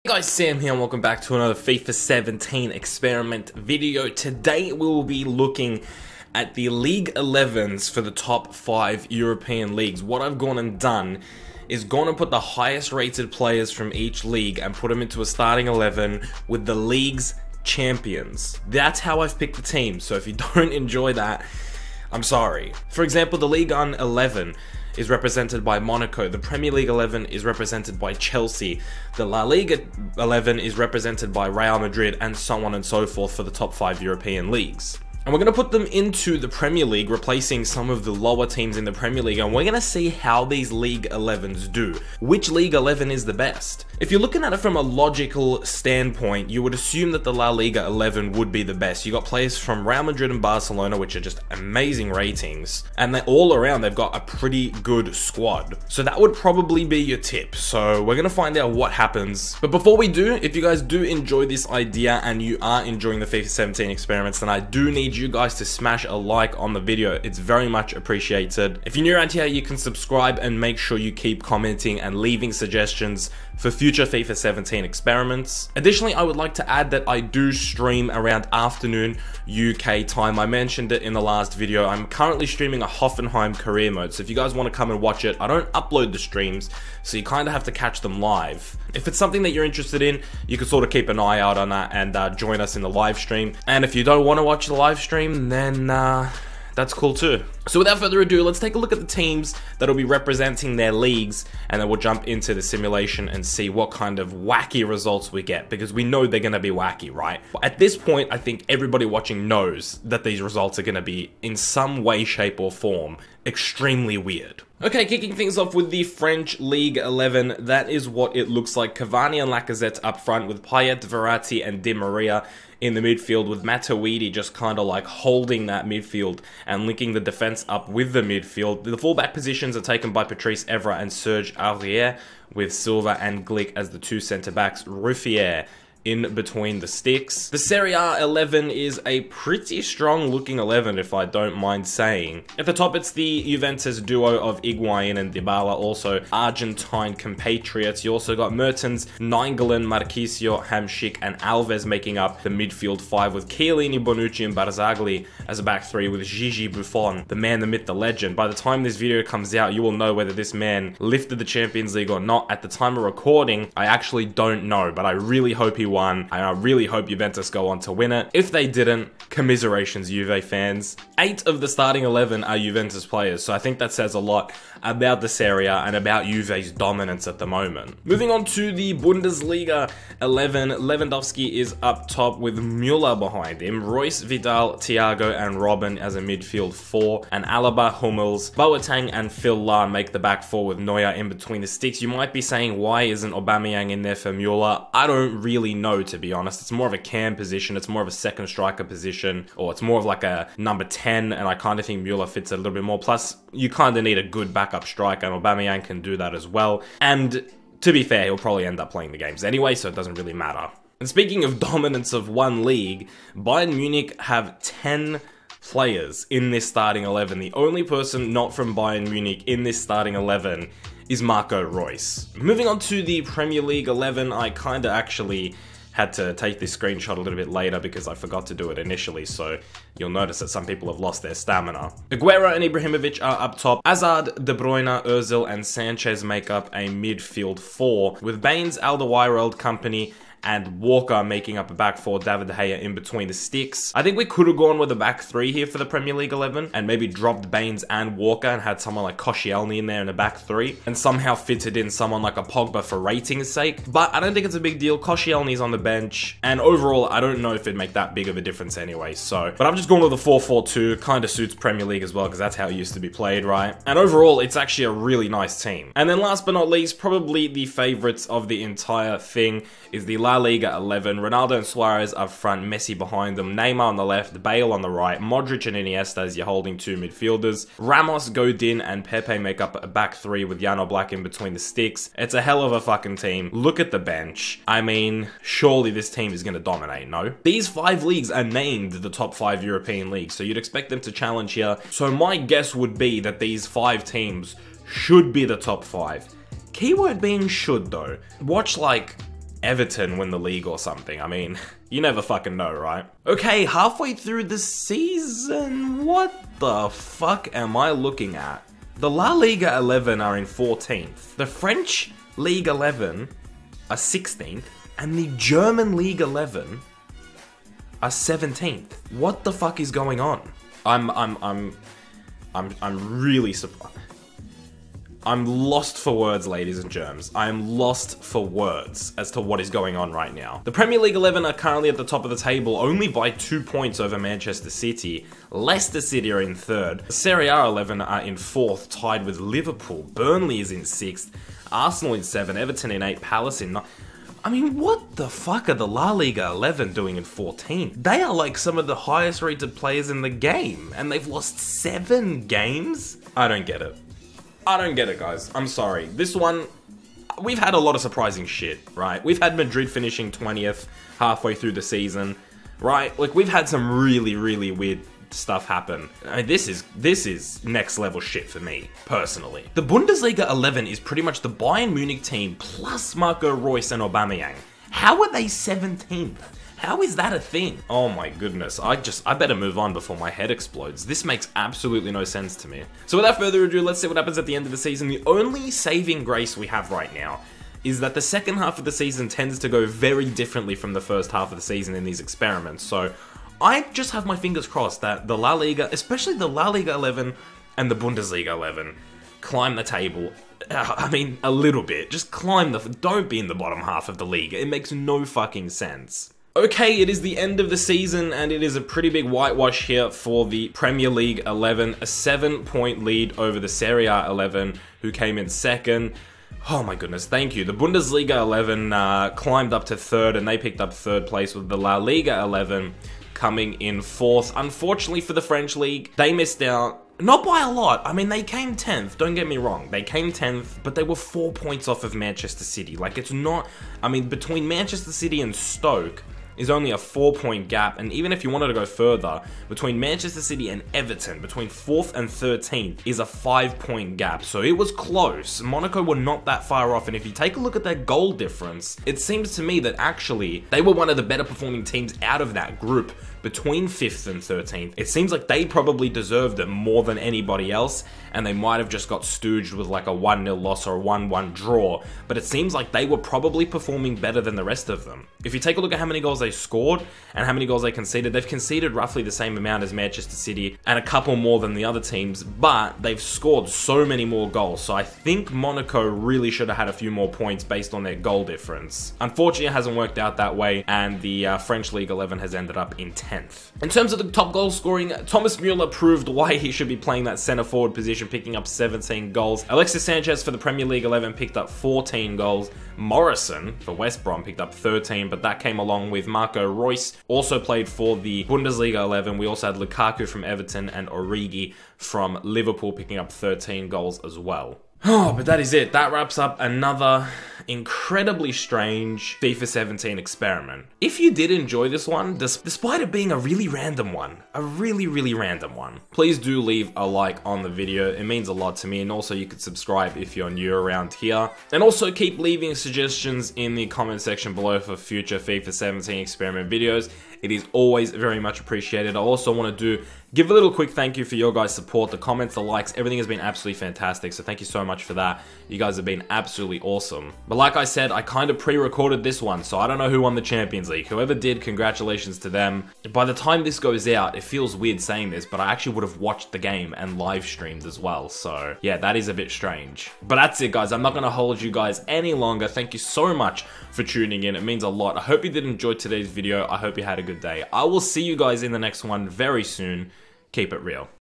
Hey guys, Sam here and welcome back to another FIFA 17 experiment video. Today we will be looking at the League 11s for the top 5 European leagues. What I've gone and done is gone and put the highest rated players from each league and put them into a starting 11 with the league's champions. That's how I've picked the team, so if you don't enjoy that, I'm sorry. For example, the Ligue 1 11 is represented by Monaco, the Premier League 11 is represented by Chelsea, the La Liga 11 is represented by Real Madrid, and so on and so forth for the top 5 European leagues. And we're going to put them into the Premier League, replacing some of the lower teams in the Premier League, and we're going to see how these League 11s do. Which League 11 is the best? If you're looking at it from a logical standpoint, you would assume that the La Liga 11 would be the best. You got players from Real Madrid and Barcelona, which are just amazing ratings, and they all around, they've got a pretty good squad. So that would probably be your tip. So we're going to find out what happens. But before we do, if you guys do enjoy this idea and you are enjoying the FIFA 17 experiments, then I do need you guys to smash a like on the video. It's very much appreciated. If you're new around here, you can subscribe and make sure you keep commenting and leaving suggestions for future FIFA 17 experiments. Additionally, I would like to add that I do stream around afternoon UK time. I mentioned it in the last video. I'm currently streaming a Hoffenheim career mode, so if you guys want to come and watch it, I don't upload the streams, so you kind of have to catch them live. If it's something that you're interested in, you can sort of keep an eye out on that and join us in the live stream. And if you don't want to watch the live stream, then that's cool too. So without further ado, let's take a look at the teams that'll be representing their leagues, and then we'll jump into the simulation and see what kind of wacky results we get, because we know they're gonna be wacky, right? At this point, I think everybody watching knows that these results are gonna be, in some way, shape, or form, extremely weird. Okay, kicking things off with the French League 11, that is what it looks like. Cavani and Lacazette up front with Payet, Verratti, and Di Maria in the midfield, with Matuidi just kind of like holding that midfield and linking the defense up with the midfield. The fullback positions are taken by Patrice Evra and Serge Aurier, with Silva and Glick as the two centre-backs. Ruffier in between the sticks. The Serie A 11 is a pretty strong looking 11, if I don't mind saying. At the top, it's the Juventus duo of Higuain and Dybala, also Argentine compatriots. You also got Mertens, Nainggolan, Marchisio, Hamšík, and Alves making up the midfield 5, with Chiellini, Bonucci, and Barzagli as a back 3, with Gigi Buffon, the man, the myth, the legend. By the time this video comes out, you will know whether this man lifted the Champions League or not. At the time of recording, I actually don't know, but I really hope he won, and I really hope Juventus go on to win it. If they didn't, commiserations, Juve fans. 8 of the starting 11 are Juventus players, so I think that says a lot about the Serie A and about Juve's dominance at the moment. Moving on to the Bundesliga 11, Lewandowski is up top with Müller behind him, Royce, Vidal, Thiago, and Robben as a midfield 4, and Alaba, Hummels, Boateng, and Phil Lahm make the back 4 with Neuer in between the sticks. You might be saying, why isn't Aubameyang in there for Müller? I don't really know, to be honest. It's more of a cam position, it's more of a second striker position, or it's more of like a number 10, and I kind of think Müller fits a little bit more. Plus, you kind of need a good backup striker, and Aubameyang can do that as well. And to be fair, he'll probably end up playing the games anyway, so it doesn't really matter. And speaking of dominance of one league, Bayern Munich have 10 players in this starting 11. The only person not from Bayern Munich in this starting 11 is Marco Reus. Moving on to the Premier League 11, I kind of actually had to take this screenshot a little bit later because I forgot to do it initially, so you'll notice that some people have lost their stamina. Aguero and Ibrahimovic are up top. Hazard, De Bruyne, Ozil, and Sanchez make up a midfield 4, with Baines, Alderweireld, Company, and Walker making up a back 4, David De Gea in between the sticks. I think we could have gone with a back 3 here for the Premier League 11 and maybe dropped Baines and Walker and had someone like Koscielny in there in a back 3 and somehow fitted in someone like a Pogba for rating's sake. But I don't think it's a big deal. Koscielny's on the bench, and overall, I don't know if it'd make that big of a difference anyway, so. But I'm just going with the 4-4-2, kind of suits Premier League as well, because that's how it used to be played, right? And overall, it's actually a really nice team. And then last but not least, probably the favorites of the entire thing is the La Liga 11. Ronaldo and Suarez up front, Messi behind them, Neymar on the left, Bale on the right, Modric and Iniesta as your holding 2 midfielders. Ramos, Godin, and Pepe make up a back 3 with Jan Oblak in between the sticks. It's a hell of a fucking team. Look at the bench. I mean, surely this team is going to dominate, no? These 5 leagues are named the top 5 European leagues, so you'd expect them to challenge here. So my guess would be that these 5 teams should be the top 5. Keyword being should though. Watch like Everton win the league or something. I mean, you never fucking know, right? Okay, halfway through the season, what the fuck am I looking at? The La Liga 11 are in 14th. The French League 11 are 16th. And the German League 11 are 17th. What the fuck is going on? I'm really surprised. I'm lost for words, ladies and germs. I am lost for words as to what is going on right now. The Premier League 11 are currently at the top of the table, only by 2 points over Manchester City. Leicester City are in 3rd. The Serie A 11 are in 4th, tied with Liverpool. Burnley is in 6th. Arsenal in 7th. Everton in 8th. Palace in 9th. I mean, what the fuck are the La Liga 11 doing in 14th? They are like some of the highest rated players in the game, and they've lost 7 games? I don't get it. I don't get it, guys. I'm sorry. This one, we've had a lot of surprising shit, right? We've had Madrid finishing 20th halfway through the season, right? Like, we've had some really, really weird stuff happen. I mean, this is next level shit for me, personally. The Bundesliga 11 is pretty much the Bayern Munich team plus Marco Reus and Aubameyang. How are they 17th? How is that a thing? Oh my goodness, I better move on before my head explodes. This makes absolutely no sense to me. So without further ado, let's see what happens at the end of the season. The only saving grace we have right now is that the second half of the season tends to go very differently from the first half of the season in these experiments. So I just have my fingers crossed that the La Liga, especially the La Liga 11 and the Bundesliga 11, climb the table. I mean, a little bit. Just climb don't be in the bottom half of the league. It makes no fucking sense. Okay, it is the end of the season, and it is a pretty big whitewash here for the Premier League 11. A 7-point lead over the Serie A 11, who came in 2nd. Oh my goodness, thank you. The Bundesliga 11 climbed up to 3rd, and they picked up 3rd place, with the La Liga 11 coming in 4th. Unfortunately for the French League, they missed out. Not by a lot. I mean, they came 10th, don't get me wrong. They came 10th, but they were 4 points off of Manchester City. Like, it's not... I mean, between Manchester City and Stoke is only a 4-point gap, and even if you wanted to go further, between Manchester City and Everton, between 4th and 13th, is a 5-point gap, so it was close. Monaco were not that far off, and if you take a look at their goal difference, it seems to me that actually they were one of the better performing teams out of that group between 5th and 13th. It seems like they probably deserved it more than anybody else, and they might have just got stooged with like a 1-0 loss or a 1-1 draw, but it seems like they were probably performing better than the rest of them. If you take a look at how many goals they scored and how many goals they conceded, they've conceded roughly the same amount as Manchester City and a couple more than the other teams, but they've scored so many more goals. So I think Monaco really should have had a few more points based on their goal difference. Unfortunately, it hasn't worked out that way, and the French League 11 has ended up in 10th. In terms of the top goal scoring, Thomas Müller proved why he should be playing that centre forward position, picking up 17 goals. Alexis Sanchez for the Premier League 11 picked up 14 goals. Morrison for West Brom picked up 13, but that came along with Marco Reus, also played for the Bundesliga 11. We also had Lukaku from Everton and Origi from Liverpool picking up 13 goals as well. Oh, but that is it. That wraps up another incredibly strange FIFA 17 experiment. If you did enjoy this one, despite it being a really random one, please do leave a like on the video. It means a lot to me, and also you could subscribe if you're new around here. And also keep leaving suggestions in the comment section below for future FIFA 17 experiment videos. It is always very much appreciated. I also want to give a little quick thank you for your guys' support. The comments, the likes, everything has been absolutely fantastic. So thank you so much for that. You guys have been absolutely awesome. But like I said, I kind of pre-recorded this one, so I don't know who won the Champions League. Whoever did, congratulations to them. By the time this goes out, it feels weird saying this, but I actually would have watched the game and live streamed as well. So yeah, that is a bit strange. But that's it, guys. I'm not going to hold you guys any longer. Thank you so much for tuning in. It means a lot. I hope you did enjoy today's video. I hope you had a good day. I will see you guys in the next one very soon. Keep it real.